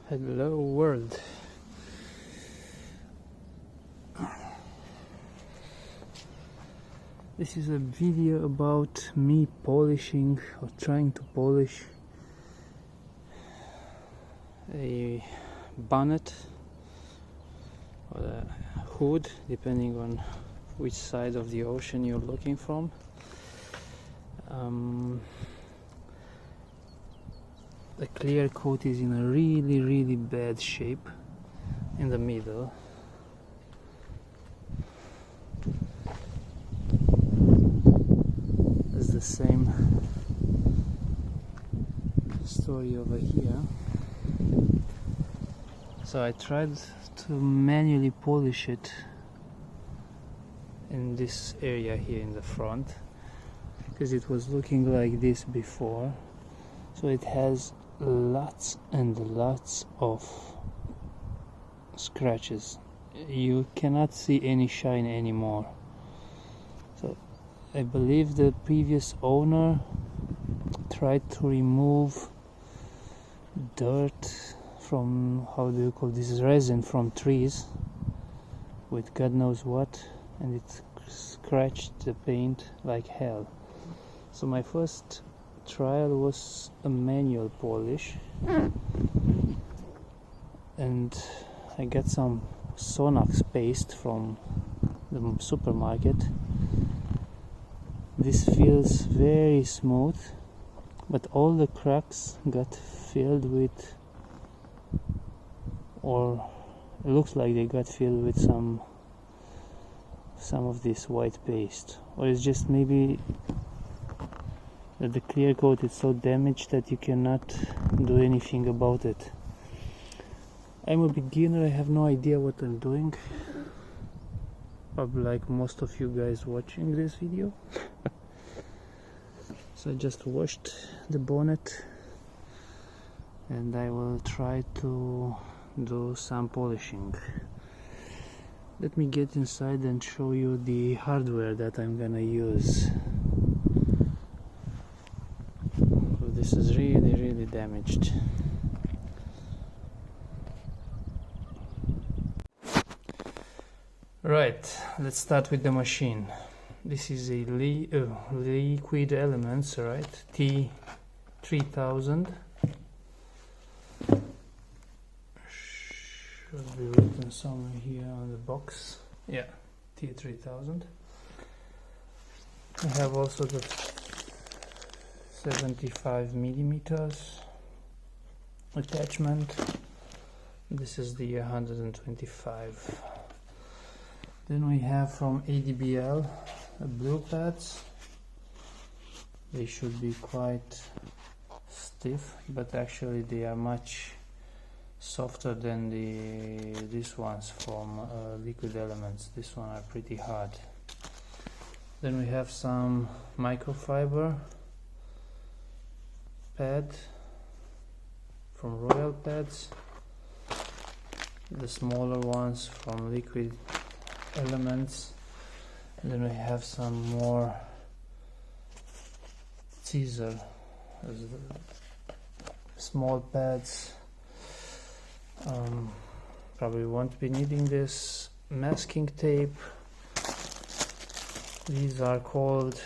Hello world. This is a video about me polishing or trying to polish a bonnet or a hood, depending on which side of the ocean you're looking from. The clear coat is in a really bad shape in the middle. It's the same story over here. So I tried to manually polish it in this area here in the front, because it was looking like this before. So it has lots and lots of scratches. You cannot see any shine anymore. So I believe the previous owner tried to remove dirt from, how do you call this, resin from trees with God knows what, and it scratched the paint like hell. So my first trial was a manual polish, and I got some Sonax paste from the supermarket. This feels very smooth, but all the cracks got filled with, or it looks like they got filled with some of this white paste, or it's just maybe that the clear coat is so damaged that you cannot do anything about it. I'm a beginner, I have no idea what I'm doing, probably like most of you guys watching this video. So I just washed the bonnet and I will try to do some polishing. Let me get inside and show you the hardware that I'm gonna use. This is really damaged. Right, let's start with the machine. This is a liquid elements, right? T3000. Should be written somewhere here on the box. Yeah, T3000. I have also the 75 millimeters attachment. This is the 125. Then we have from ADBL blue pads. They should be quite stiff, but actually they are much softer than these ones from Liquid Elements. This one are pretty hard. Then we have some microfiber pad from Royal Pads, the smaller ones from Liquid Elements, and then we have some more Caesar small pads. Probably won't be needing this. Masking tape, these are called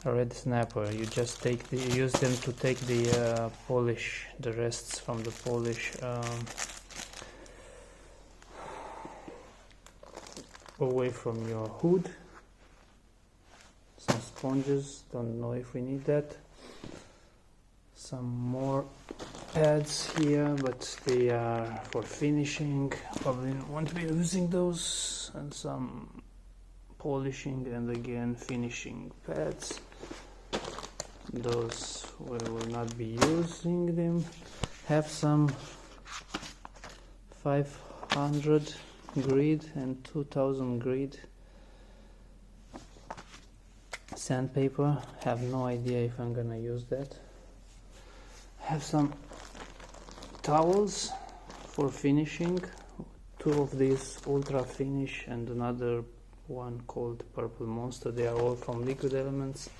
red snapper. You just use them to take the polish, the rests from the polish away from your hood. Some sponges, don't know if we need that. Some more pads here, but they are for finishing, probably won't be using those. And some polishing and again finishing pads. Those we will not be using them. Have some 500 grit and 2000 grit sandpaper. Have no idea if I'm gonna use that. Have some towels for finishing, two of these ultra finish and another one called Purple Monster. They are all from Liquid Elements.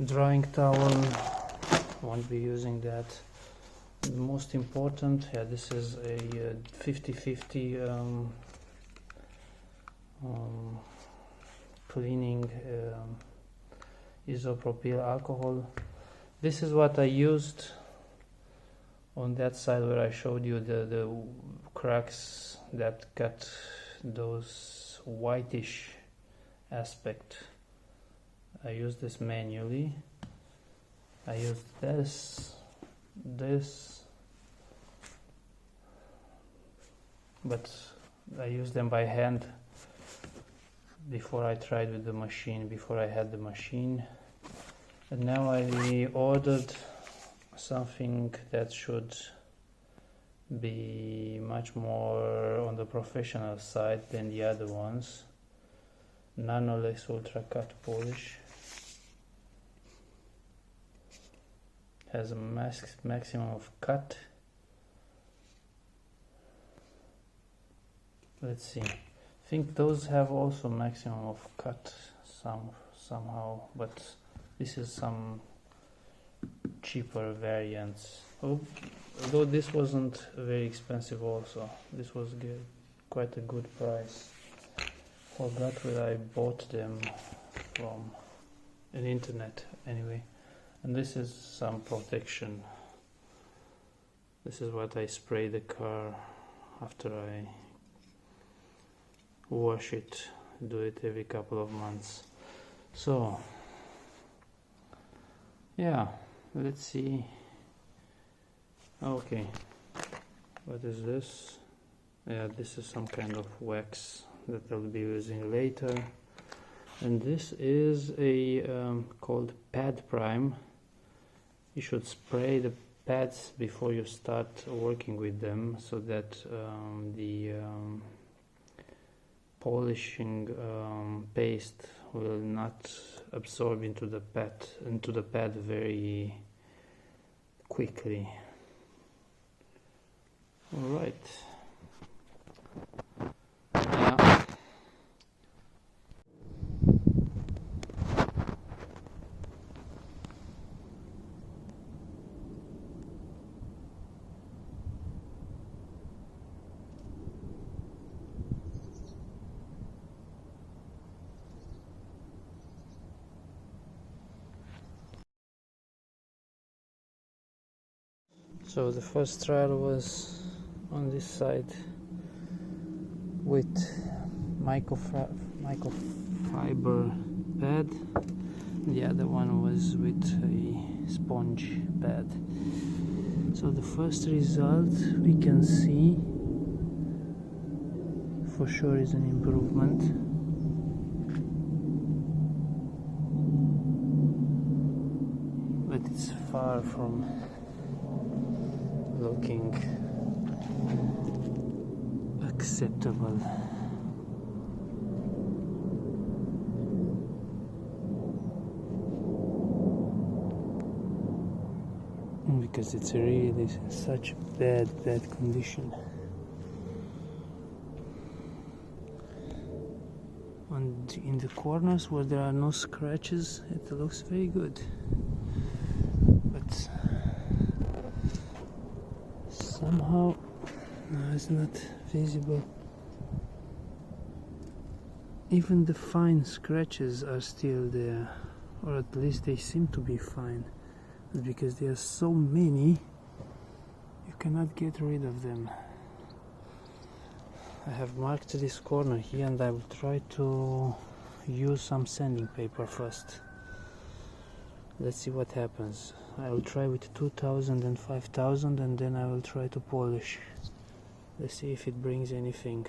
Drying towel, won't be using that. most important, yeah, this is a 50-50 cleaning isopropyl alcohol. This is what I used on that side where I showed you the cracks that got those whitish aspect. I used this manually. I used this, but I used them by hand before I tried with the machine, before I had the machine. And now I ordered something that should be much more on the professional side than the other ones. Nanolex Ultra Cut Polish. Has a maximum of cut. Let's see. I think those have also maximum of cut somehow, but this is some cheaper variants. Although this wasn't very expensive also. This was quite a good price. Forgot where I bought them from. The internet anyway. And this is some protection. This is what I spray the car after I wash it. Do it every couple of months. So yeah, let's see. Okay, what is this? Yeah, this is some kind of wax that I'll be using later. And this is a called pad prime. You should spray the pads before you start working with them, so that the polishing paste will not absorb into the pad very quickly. All right. Yeah. So the first trial was on this side with microfiber pad. The other one was with a sponge pad. So the first result we can see for sure is an improvement. But it's far from looking acceptable. Because it's really such bad condition. And in the corners where there are no scratches, it looks very good. But somehow it's not visible. Even the fine scratches are still there, or at least they seem to be fine. But because there are so many, you cannot get rid of them. I have marked this corner here, and I will try to use some sanding paper first. Let's see what happens. I will try with 2000 and 5000, and then I will try to polish. Let's see if it brings anything.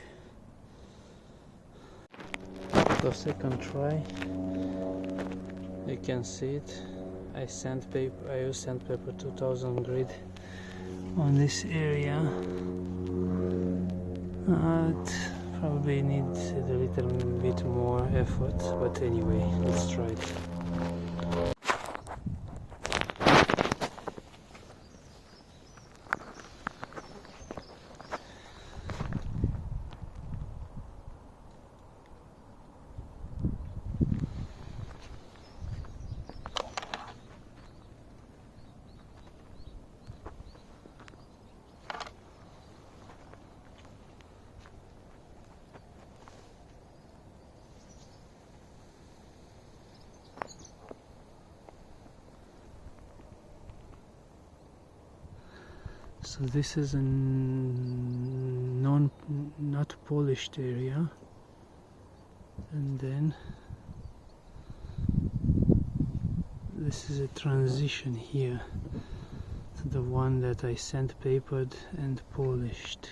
So second try, you can see it. I use sandpaper 2000 grit on this area. It probably needs a little bit more effort, but anyway, let's try it. So this is a not polished area, and then this is a transition here to the one that I sandpapered and polished.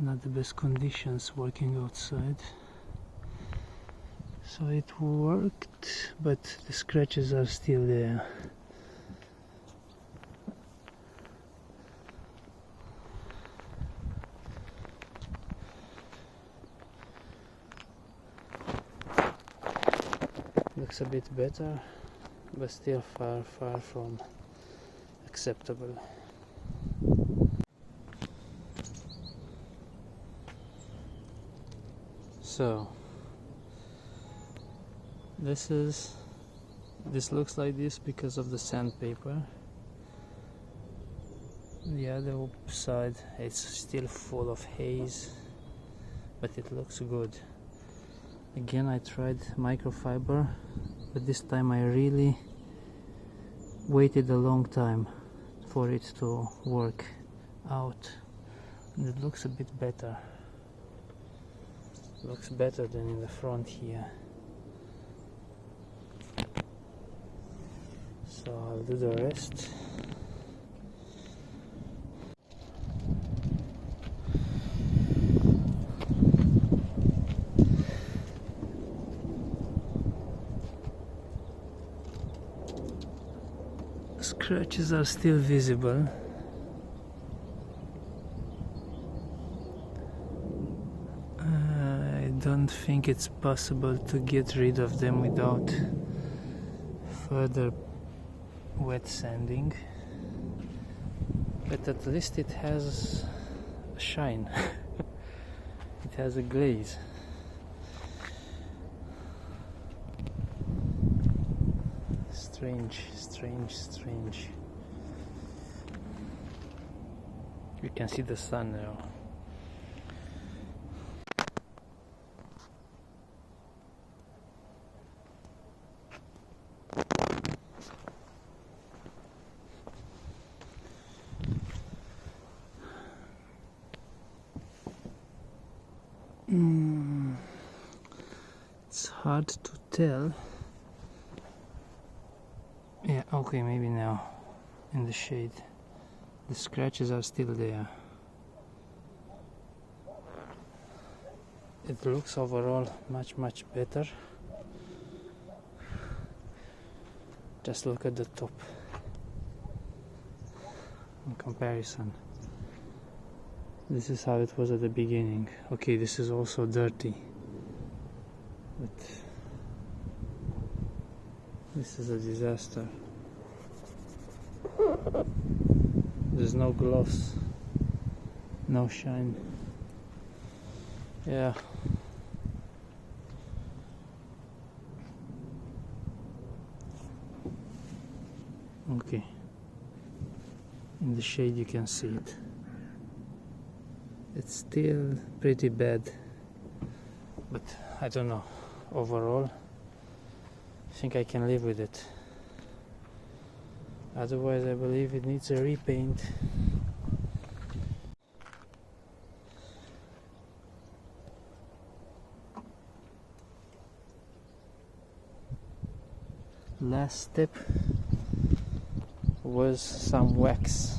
Not the best conditions working outside, so it worked, but the scratches are still there. Looks a bit better, but still far from acceptable. So this looks like this because of the sandpaper. The other side, it's still full of haze, but it looks good. Again, I tried microfiber, but this time I really waited a long time for it to work out, and it looks a bit better. Looks better than in the front here. So I'll do the rest. Scratches are still visible. I don't think it's possible to get rid of them without further wet sanding, but at least it has a shine. It has a glaze. Strange. You can see the sun now. It's hard to tell. Yeah, okay, maybe now in the shade. The scratches are still there. It looks overall much better. Just look at the top in comparison. This is how it was at the beginning. Okay, this is also dirty, but this is a disaster. There's no gloss, no shine. Yeah. Okay. In the shade you can see it. It's still pretty bad, but I don't know. Overall, I think I can live with it. Otherwise, I believe it needs a repaint. Last step was some wax.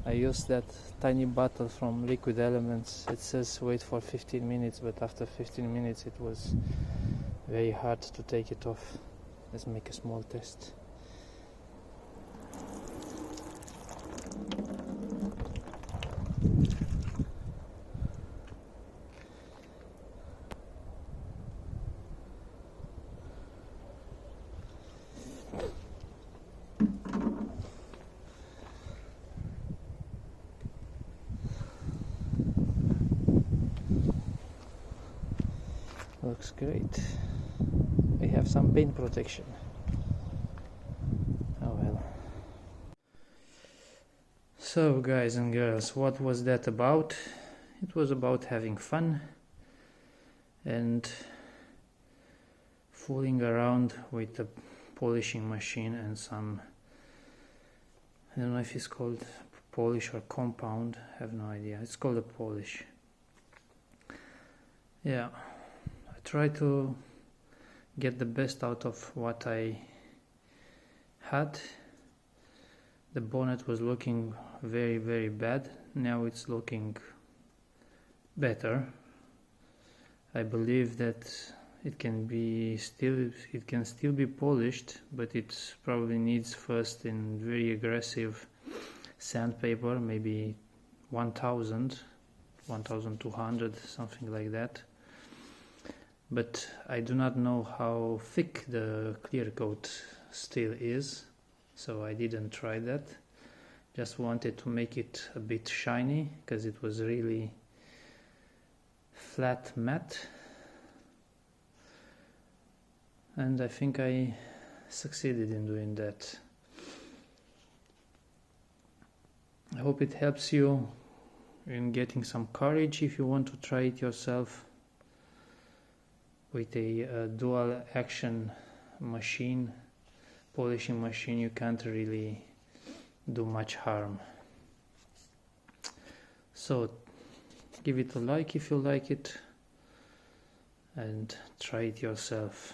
I used that tiny bottle from Liquid Elements. It says wait for 15 minutes, but after 15 minutes it was very hard to take it off. Let's make a small test. Looks great. We have some paint protection. Oh well. So guys and girls, what was that about? It was about having fun and fooling around with the polishing machine and some, I don't know if it's called polish or compound, I have no idea. It's called a polish. Yeah, I try to get the best out of what I had. The bonnet was looking very bad. Now it's looking better. I believe that it can still be polished, but it probably needs first in very aggressive sandpaper, maybe 1000, 1200, something like that. But I do not know how thick the clear coat still is, so I didn't try that. Just wanted to make it a bit shiny, because it was really flat matte, and I think I succeeded in doing that. I hope it helps you in getting some courage if you want to try it yourself. With a dual action machine, polishing machine, you can't really do much harm. So give it a like if you like it, and try it yourself.